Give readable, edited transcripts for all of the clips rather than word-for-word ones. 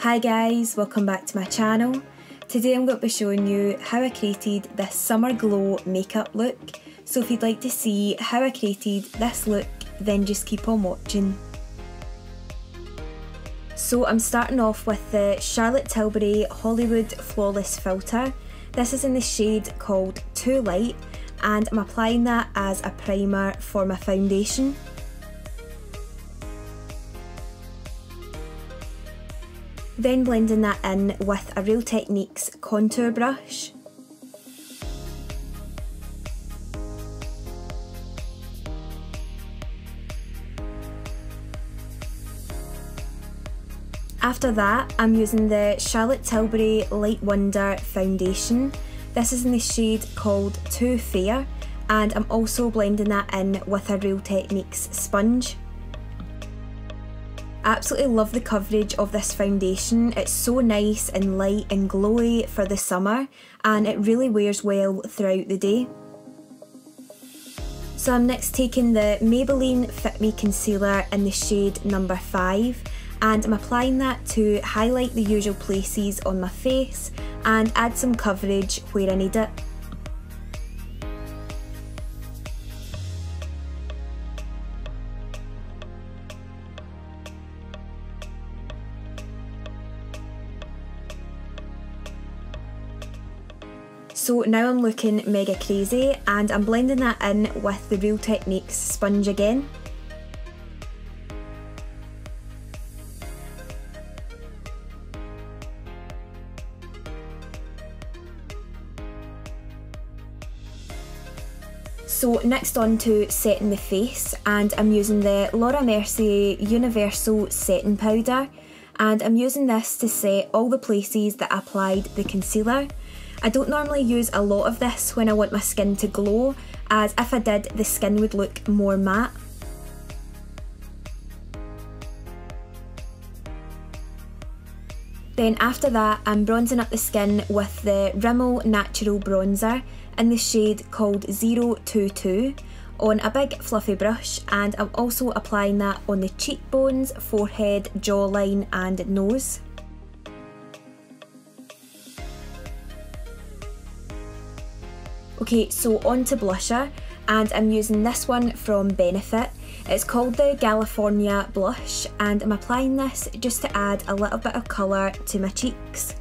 Hi guys, welcome back to my channel. Today I'm going to be showing you how I created this summer glow makeup look. So if you'd like to see how I created this look, then just keep on watching. So I'm starting off with the Charlotte Tilbury Hollywood Flawless Filter. This is in the shade called Too Light and I'm applying that as a primer for my foundation. Then blending that in with a Real Techniques contour brush. After that, I'm using the Charlotte Tilbury Light Wonder foundation. This is in the shade called Too Fair, and I'm also blending that in with a Real Techniques sponge. I absolutely love the coverage of this foundation. It's so nice and light and glowy for the summer, and it really wears well throughout the day. So I'm next taking the Maybelline Fit Me Concealer in the shade number 5, and I'm applying that to highlight the usual places on my face and add some coverage where I need it. So now I'm looking mega crazy and I'm blending that in with the Real Techniques sponge again. So next on to setting the face, and I'm using the Mercier Universal Setting Powder, and I'm using this to set all the places that I applied the concealer. I don't normally use a lot of this when I want my skin to glow, as if I did, the skin would look more matte. Then after that, I'm bronzing up the skin with the Rimmel Natural Bronzer in the shade called 022 on a big fluffy brush, and I'm also applying that on the cheekbones, forehead, jawline and nose. Okay, so on to blusher, and I'm using this one from Benefit. It's called the Galifornia blush, and I'm applying this just to add a little bit of colour to my cheeks.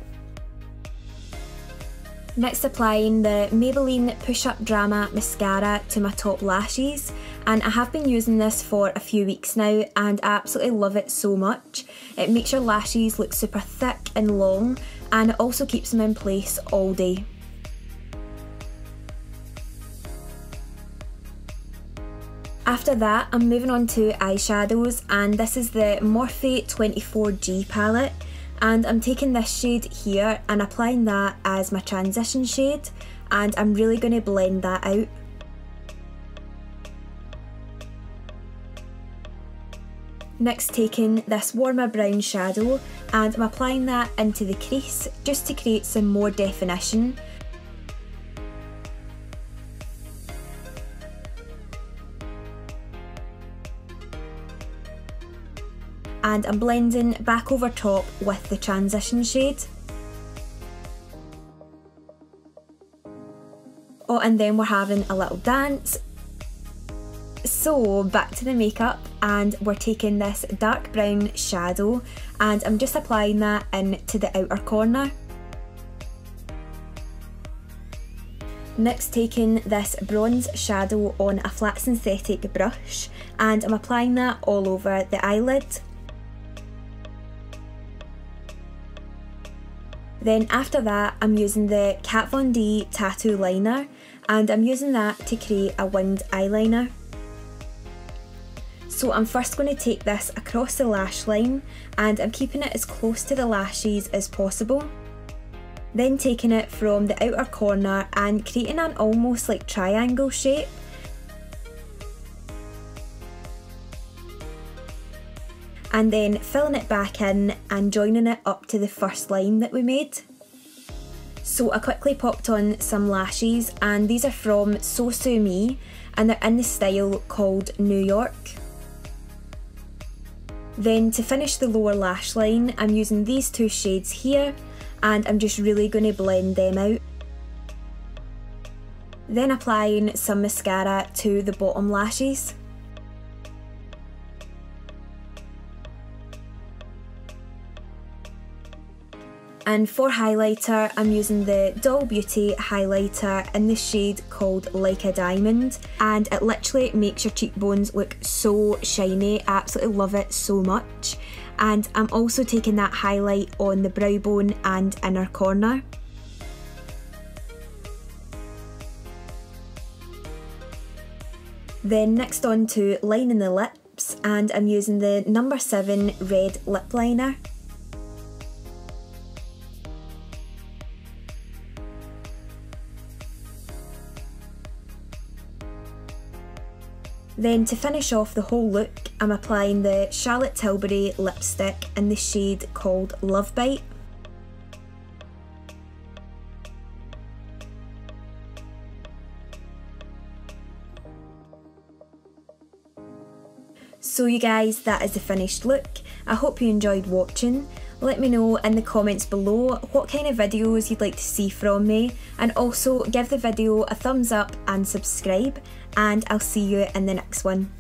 Next, applying the Maybelline Push Up Drama Mascara to my top lashes, and I have been using this for a few weeks now and I absolutely love it so much. It makes your lashes look super thick and long, and it also keeps them in place all day. After that, I'm moving on to eyeshadows, and this is the Morphe 24G palette, and I'm taking this shade here and applying that as my transition shade, and I'm really going to blend that out. Next, taking this warmer brown shadow, and I'm applying that into the crease just to create some more definition. And I'm blending back over top with the transition shade. Oh, and then we're having a little dance. So back to the makeup, and we're taking this dark brown shadow and I'm just applying that into the outer corner. Next, taking this bronze shadow on a flat synthetic brush, and I'm applying that all over the eyelid. Then after that, I'm using the Kat Von D Tattoo Liner, and I'm using that to create a winged eyeliner. So I'm first going to take this across the lash line, and I'm keeping it as close to the lashes as possible. Then taking it from the outer corner and creating an almost like triangle shape. And then filling it back in and joining it up to the first line that we made. So I quickly popped on some lashes, and these are from SOSU and they're in the style called New York. Then to finish the lower lash line, I'm using these two shades here, and I'm just really going to blend them out. Then applying some mascara to the bottom lashes. And for highlighter, I'm using the Doll Beauty highlighter in the shade called Like a Diamond, and it literally makes your cheekbones look so shiny. I absolutely love it so much. And I'm also taking that highlight on the brow bone and inner corner. Then next on to lining the lips, and I'm using the No. 7 Red Lip Liner. Then to finish off the whole look, I'm applying the Charlotte Tilbury lipstick in the shade called Love Bite. So you guys, that is the finished look. I hope you enjoyed watching. Let me know in the comments below what kind of videos you'd like to see from me, and also give the video a thumbs up and subscribe, and I'll see you in the next one.